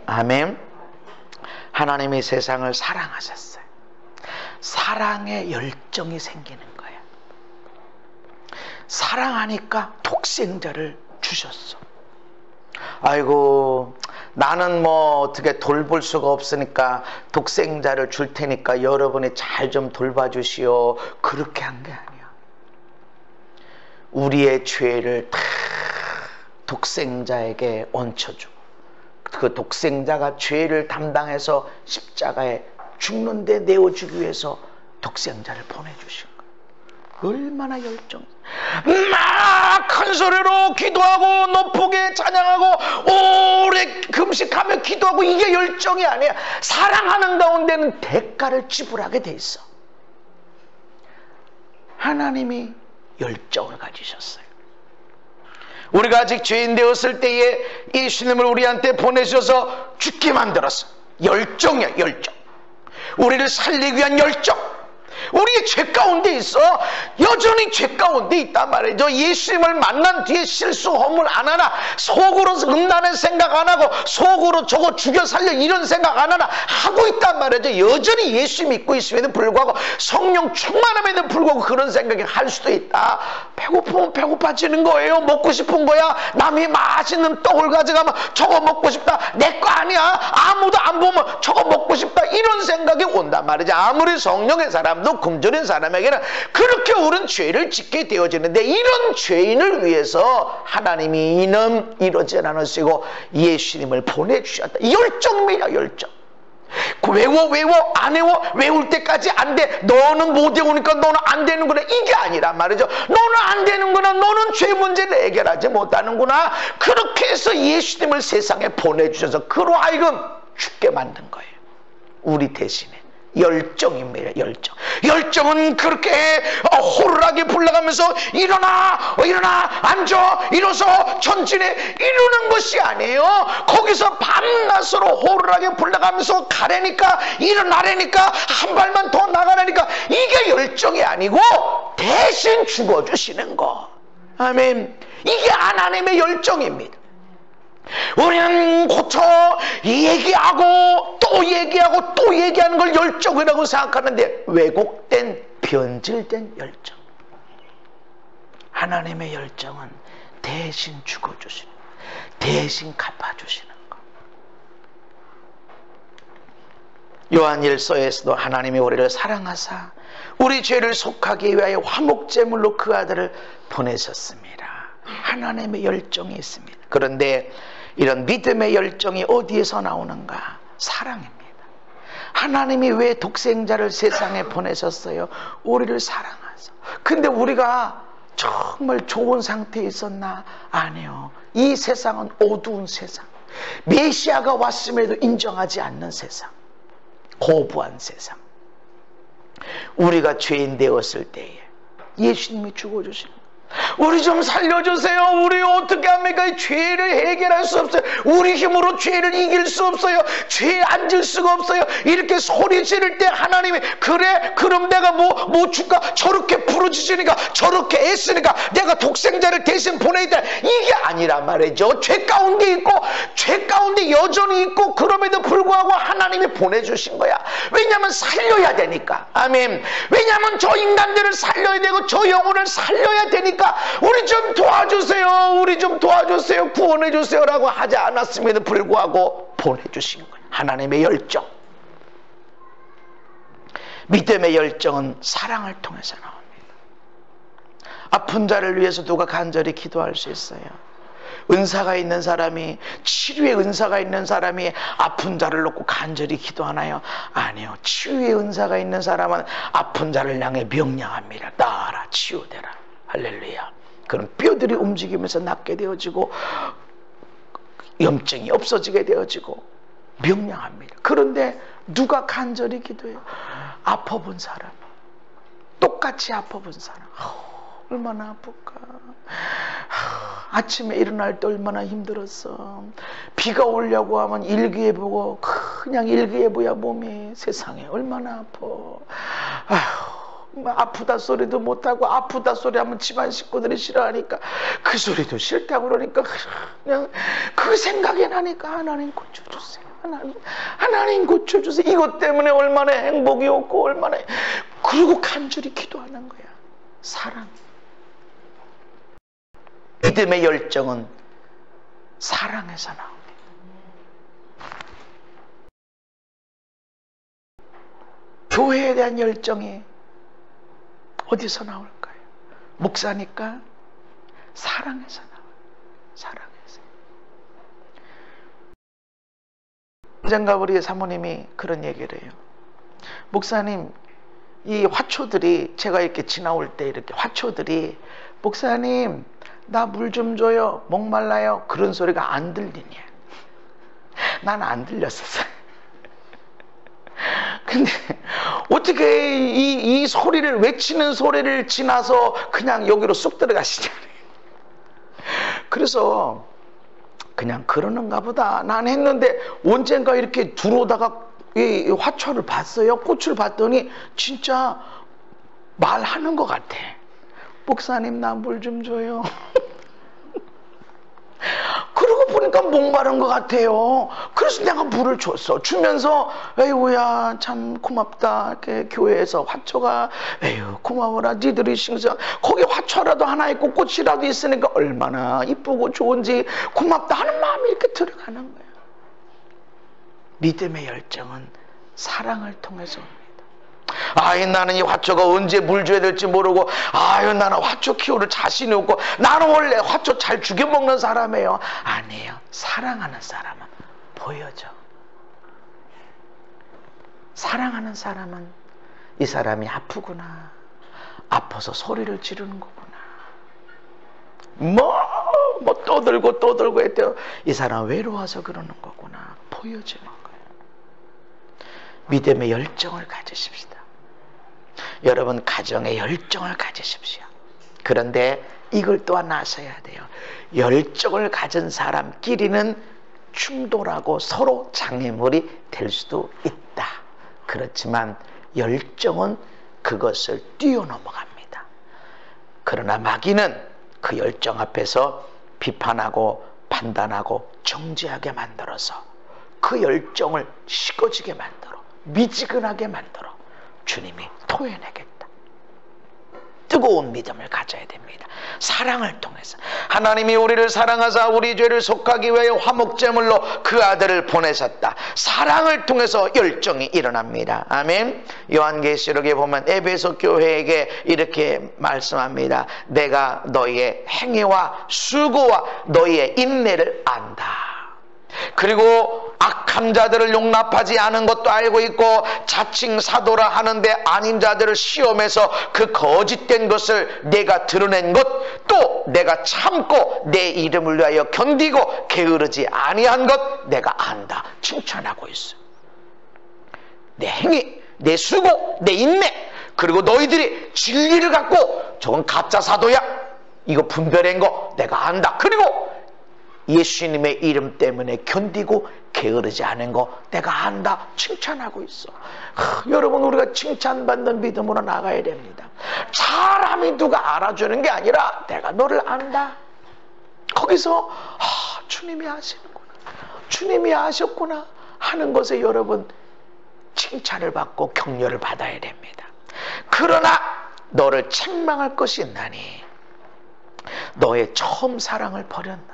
아멘. 하나님이 세상을 사랑하셨어요. 사랑의 열정이 생기는 거예요. 사랑하니까 독생자를 주셨어. 아이고 나는 뭐 어떻게 돌볼 수가 없으니까 독생자를 줄 테니까 여러분이 잘 좀 돌봐주시오. 그렇게 한 게 아니야. 우리의 죄를 다 독생자에게 얹혀주고 그 독생자가 죄를 담당해서 십자가에 죽는데 내어주기 위해서 독생자를 보내주신 거예요. 얼마나 열정. 막 큰 소리로 기도하고 높게 찬양하고 오래 금식하며 기도하고 이게 열정이 아니야. 사랑하는 가운데는 대가를 지불하게 돼 있어. 하나님이 열정을 가지셨어요. 우리가 아직 죄인 되었을 때에 예수님을 우리한테 보내셔서 죽게 만들었어. 열정이야, 열정. 우리를 살리기 위한 열정. 우리의 죄 가운데 있어. 여전히 죄 가운데 있단 말이죠. 예수님을 만난 뒤에 실수 허물 안 하나, 속으로 음란의 생각 안 하고, 속으로 저거 죽여 살려 이런 생각 안 하나 하고 있단 말이죠. 여전히 예수 믿고 있음에도 불구하고, 성령 충만함에도 불구하고 그런 생각이 할 수도 있다. 배고프면 배고파지는 거예요. 먹고 싶은 거야. 남이 맛있는 떡을 가져가면 저거 먹고 싶다. 내 거 아니야. 아무도 안 보면 저거 먹고 싶다. 이런 생각이 온단 말이죠. 아무리 성령의 사람도 금전인 사람에게는 그렇게 옳은 죄를 짓게 되어지는데, 이런 죄인을 위해서 하나님이 이는 이러지 않으시고 예수님을 보내주셨다. 열정입니다. 열정. 외워 안 외워, 외울 때까지 안 돼. 너는 못 외우니까 너는 안 되는구나. 이게 아니란 말이죠. 너는 안 되는구나. 너는 죄 문제를 해결하지 못하는구나. 그렇게 해서 예수님을 세상에 보내주셔서 그로 하여금 죽게 만든 거예요. 우리 대신에. 열정입니다. 열정. 열정은 그렇게 호루라기 불러가면서 일어나 앉아 일어서 전진해 이러는 것이 아니에요. 거기서 밤낮으로 호루라기 불러가면서 가라니까, 일어나라니까, 한 발만 더 나가라니까, 이게 열정이 아니고 대신 죽어주시는 거. 아멘. 이게 하나님의 열정입니다. 우리는 고쳐 얘기하고 또 얘기하고 또 얘기하는 걸 열정이라고 생각하는데, 왜곡된 변질된 열정. 하나님의 열정은 대신 죽어주시는, 대신 갚아주시는 것. 요한일서에서도 하나님이 우리를 사랑하사 우리 죄를 속하기 위하여 화목제물로 그 아들을 보내셨습니다. 하나님의 열정이 있습니다. 그런데 이런 믿음의 열정이 어디에서 나오는가? 사랑입니다. 하나님이 왜 독생자를 세상에 보내셨어요? 우리를 사랑하셔서. 근데 우리가 정말 좋은 상태에 있었나? 아니요. 이 세상은 어두운 세상, 메시아가 왔음에도 인정하지 않는 세상, 거부한 세상. 우리가 죄인 되었을 때에 예수님이 죽어주시는 거예요. 우리 좀 살려주세요. 우리 어떻게 합니까? 죄를 해결할 수 없어요. 우리 힘으로 죄를 이길 수 없어요. 죄에 앉을 수가 없어요. 이렇게 소리 지를 때 하나님이, 그래 그럼 내가 뭐 줄까? 저렇게 부르짖으니까, 저렇게 애쓰니까 내가 독생자를 대신 보내야 돼. 이게 아니란 말이죠. 죄 가운데 있고, 죄 가운데 여전히 있고, 그럼에도 불구하고 하나님이 보내주신 거야. 왜냐하면 살려야 되니까. 아멘. 왜냐하면 저 인간들을 살려야 되고 저 영혼을 살려야 되니까, 우리 좀 도와주세요, 우리 좀 도와주세요, 구원해주세요 라고 하지 않았음에도 불구하고 보내주신 거예요. 하나님의 열정. 믿음의 열정은 사랑을 통해서 나옵니다. 아픈 자를 위해서 누가 간절히 기도할 수 있어요? 은사가 있는 사람이, 치료의 은사가 있는 사람이 아픈 자를 놓고 간절히 기도하나요? 아니요. 치유의 은사가 있는 사람은 아픈 자를 향해 명령합니다. 나아라, 치유되라. 할렐루야. 그럼 뼈들이 움직이면서 낫게 되어지고, 염증이 없어지게 되어지고, 명령합니다. 그런데 누가 간절히 기도해요? 아파본 사람, 똑같이 아파본 사람. 얼마나 아플까? 아침에 일어날 때 얼마나 힘들었어. 비가 오려고 하면 일기예보고 그냥 일기예보야 몸이. 세상에 얼마나 아파. 아휴, 아프다 소리도 못하고, 아프다 소리 하면 집안 식구들이 싫어하니까 그 소리도 싫다고 그러니까 그냥 그 생각이 나니까 하나님 고쳐주세요. 하나님 고쳐주세요. 이것 때문에 얼마나 행복이 없고 얼마나. 그리고 간절히 기도하는 거야. 사랑. 믿음의 열정은 사랑에서 나옵니다. 교회에 대한 열정이 어디서 나올까요? 목사니까 사랑에서 나와요. 사랑에서. 언젠가 우리 사모님이 그런 얘기를 해요. 목사님, 이 화초들이, 제가 이렇게 지나올 때 이렇게 화초들이, 목사님 나 물 좀 줘요, 목말라요, 그런 소리가 안 들리냐? 난 안 들렸었어요. 근데 어떻게 이 소리를, 외치는 소리를 지나서 그냥 여기로 쑥 들어가시냐? 그래서 그냥 그러는가 보다 난 했는데, 언젠가 이렇게 들어오다가 이 화초를 봤어요. 꽃을 봤더니 진짜 말하는 것 같아. 목사님 나 물 좀 줘요. 그러고 보니까 목마른 것 같아요. 그래서 내가 물을 줬어. 주면서 에이구야 참 고맙다. 이렇게 교회에서 화초가 에휴 고마워라. 니들이 신경 거기 화초라도 하나 있고 꽃이라도 있으니까 얼마나 이쁘고 좋은지 고맙다 하는 마음이 이렇게 들어가는 거예요. 믿음의 열정은 사랑을 통해서 옵니다. 아이 나는 이 화초가 언제 물 줘야 될지 모르고 아유 나는 화초 키우는 자신이 없고 나는 원래 화초 잘 죽여먹는 사람이에요. 아니에요. 사랑하는 사람은 보여줘. 사랑하는 사람은 이 사람이 아프구나. 아파서 소리를 지르는 거구나. 뭐 떠들고 했대요. 이 사람 외로워서 그러는 거구나. 보여주는 거예요. 믿음의 열정을 가지십시다. 여러분 가정에 열정을 가지십시오. 그런데 이걸 또한 아셔야 돼요. 열정을 가진 사람끼리는 충돌하고 서로 장애물이 될 수도 있다. 그렇지만 열정은 그것을 뛰어넘어갑니다. 그러나 마귀는 그 열정 앞에서 비판하고 판단하고 정죄하게 만들어서 그 열정을 식어지게 만들어 미지근하게 만들어 주님이 토해내겠다. 뜨거운 믿음을 가져야 됩니다. 사랑을 통해서 하나님이 우리를 사랑하사 우리 죄를 속하기 위하여 화목제물로 그 아들을 보내셨다. 사랑을 통해서 열정이 일어납니다. 아멘. 요한계시록에 보면 에베소 교회에게 이렇게 말씀합니다. 내가 너희의 행위와 수고와 너희의 인내를 안다. 그리고 악한 자들을 용납하지 않은 것도 알고 있고 자칭 사도라 하는데 아닌 자들을 시험해서 그 거짓된 것을 내가 드러낸 것 또 내가 참고 내 이름을 위하여 견디고 게으르지 아니한 것 내가 안다. 칭찬하고 있어. 내 행위, 내 수고, 내 인내, 그리고 너희들이 진리를 갖고 저건 가짜 사도야 이거 분별한 거 내가 안다. 그리고 예수님의 이름 때문에 견디고 게으르지 않은 거 내가 안다. 칭찬하고 있어. 여러분 우리가 칭찬받는 믿음으로 나가야 됩니다. 사람이 누가 알아주는 게 아니라 내가 너를 안다. 거기서 주님이 아시는구나. 주님이 아셨구나 하는 것에 여러분 칭찬을 받고 격려를 받아야 됩니다. 그러나 너를 책망할 것이 있나니 너의 처음 사랑을 버렸느니라.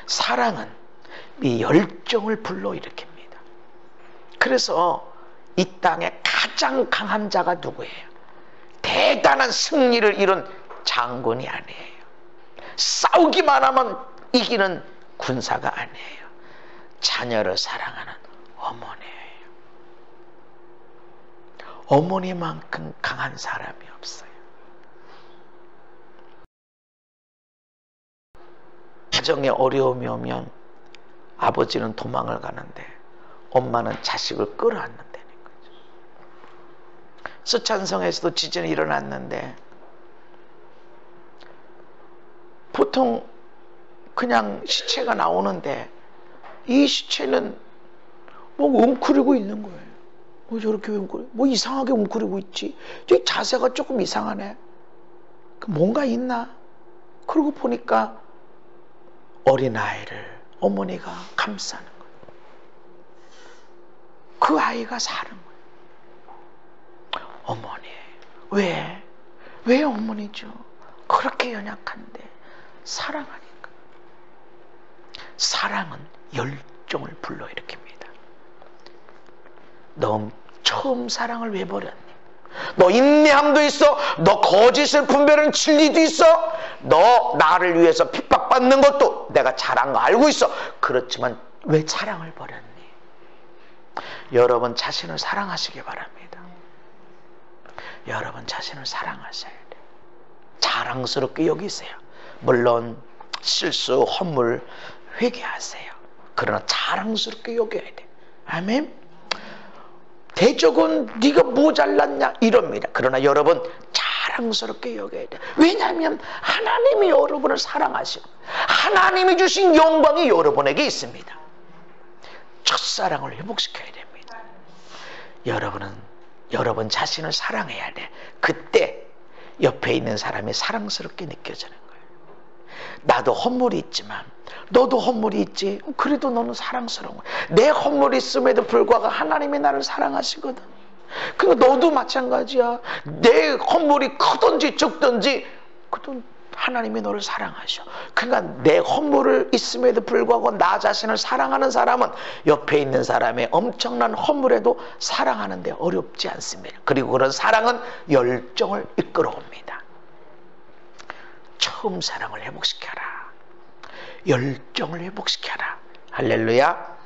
사랑은 이 열정을 불러일으킵니다. 그래서 이 땅에 가장 강한 자가 누구예요? 대단한 승리를 이룬 장군이 아니에요. 싸우기만 하면 이기는 군사가 아니에요. 자녀를 사랑하는 어머니예요. 어머니만큼 강한 사람이 없어요. 가정에 어려움이 오면 아버지는 도망을 가는데 엄마는 자식을 끌어안는다는 거죠. 서찬성에서도 지진이 일어났는데 보통 그냥 시체가 나오는데 이 시체는 뭐 웅크리고 있는 거예요. 뭐 저렇게 뭐 이상하게 웅크리고 있지. 저 자세가 조금 이상하네. 뭔가 있나? 그러고 보니까 어린아이를 어머니가 감싸는 거예요. 그 아이가 사는 거예요. 어머니. 왜 어머니죠? 그렇게 연약한데 사랑하니까. 사랑은 열정을 불러일으킵니다. 너 처음 사랑을 왜 버렸니? 너 인내함도 있어. 너 거짓을 분별하는 진리도 있어. 너 나를 위해서 핍박받는 것도 내가 잘한 거 알고 있어. 그렇지만 왜 사랑을 버렸니? 여러분 자신을 사랑하시기 바랍니다. 여러분 자신을 사랑하셔야 돼요. 자랑스럽게 여기세요. 물론 실수, 허물 회개하세요. 그러나 자랑스럽게 여겨야 돼요. 아멘. 대적은 네가 뭐 잘났냐 이럽니다. 그러나 여러분 자랑스럽게 여겨야 돼요. 왜냐하면 하나님이 여러분을 사랑하시고 하나님이 주신 영광이 여러분에게 있습니다. 첫사랑을 회복시켜야 됩니다. 여러분은 여러분 자신을 사랑해야 돼. 그때 옆에 있는 사람이 사랑스럽게 느껴지는 거예요. 나도 헛물이 있지만 너도 헛물이 있지. 그래도 너는 사랑스러운 거야. 내 헛물이 있음에도 불구하고 하나님이 나를 사랑하시거든. 그러니까 너도 마찬가지야. 내 헛물이 크든지 적든지 그래도 하나님이 너를 사랑하셔. 그러니까 내 헛물을 있음에도 불구하고 나 자신을 사랑하는 사람은 옆에 있는 사람의 엄청난 헛물에도 사랑하는데 어렵지 않습니다. 그리고 그런 사랑은 열정을 이끌어옵니다. 처음 사랑을 회복시켜라. 열정을 회복시켜라. 할렐루야.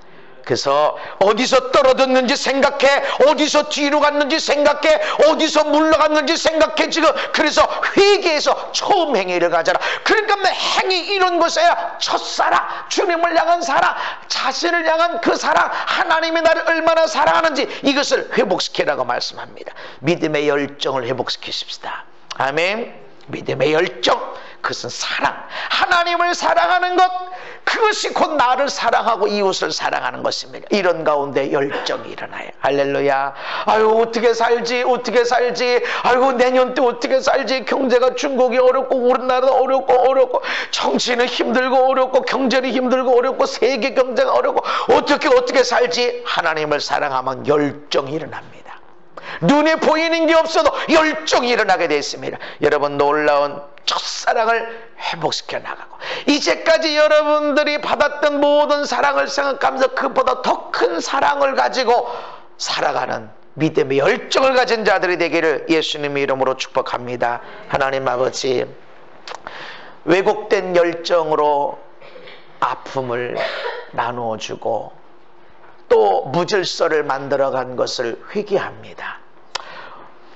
그래서 어디서 떨어졌는지 생각해, 어디서 뒤로 갔는지 생각해, 어디서 물러갔는지 생각해. 지금 그래서 회개해서 처음 행위를 가져라. 그러니까 행위 이런 것에야 첫사랑, 주님을 향한 사랑, 자신을 향한 그 사랑, 하나님이 나를 얼마나 사랑하는지 이것을 회복시키라고 말씀합니다. 믿음의 열정을 회복시키십시다. 아멘. 믿음의 열정, 그것은 사랑, 하나님을 사랑하는 것, 그것이 곧 나를 사랑하고 이웃을 사랑하는 것입니다. 이런 가운데 열정이 일어나요. 할렐루야. 아유, 어떻게 살지, 아이고 내년 때 어떻게 살지. 경제가 중국이 어렵고 우리나라도 어렵고 정치는 힘들고 어렵고 경제는 힘들고 어렵고 세계 경제가 어렵고 어떻게 살지. 하나님을 사랑하면 열정이 일어납니다. 눈에 보이는 게 없어도 열정이 일어나게 되어 있습니다. 여러분, 놀라운 첫사랑을 회복시켜 나가고 이제까지 여러분들이 받았던 모든 사랑을 생각하면서 그보다 더 큰 사랑을 가지고 살아가는 믿음의 열정을 가진 자들이 되기를 예수님의 이름으로 축복합니다. 하나님 아버지, 왜곡된 열정으로 아픔을 나누어주고 또 무질서를 만들어간 것을 회개합니다.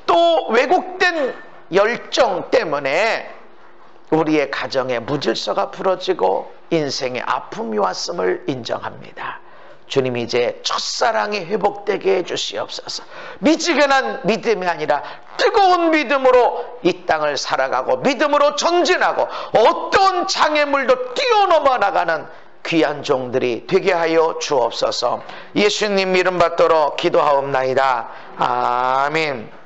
또 왜곡된 열정 때문에 우리의 가정에 무질서가 부러지고 인생에 아픔이 왔음을 인정합니다. 주님, 이제 첫사랑이 회복되게 해주시옵소서. 미지근한 믿음이 아니라 뜨거운 믿음으로 이 땅을 살아가고 믿음으로 전진하고 어떤 장애물도 뛰어넘어 나가는 귀한 종들이 되게 하여 주옵소서. 예수님 이름 받도록 기도하옵나이다. 아멘.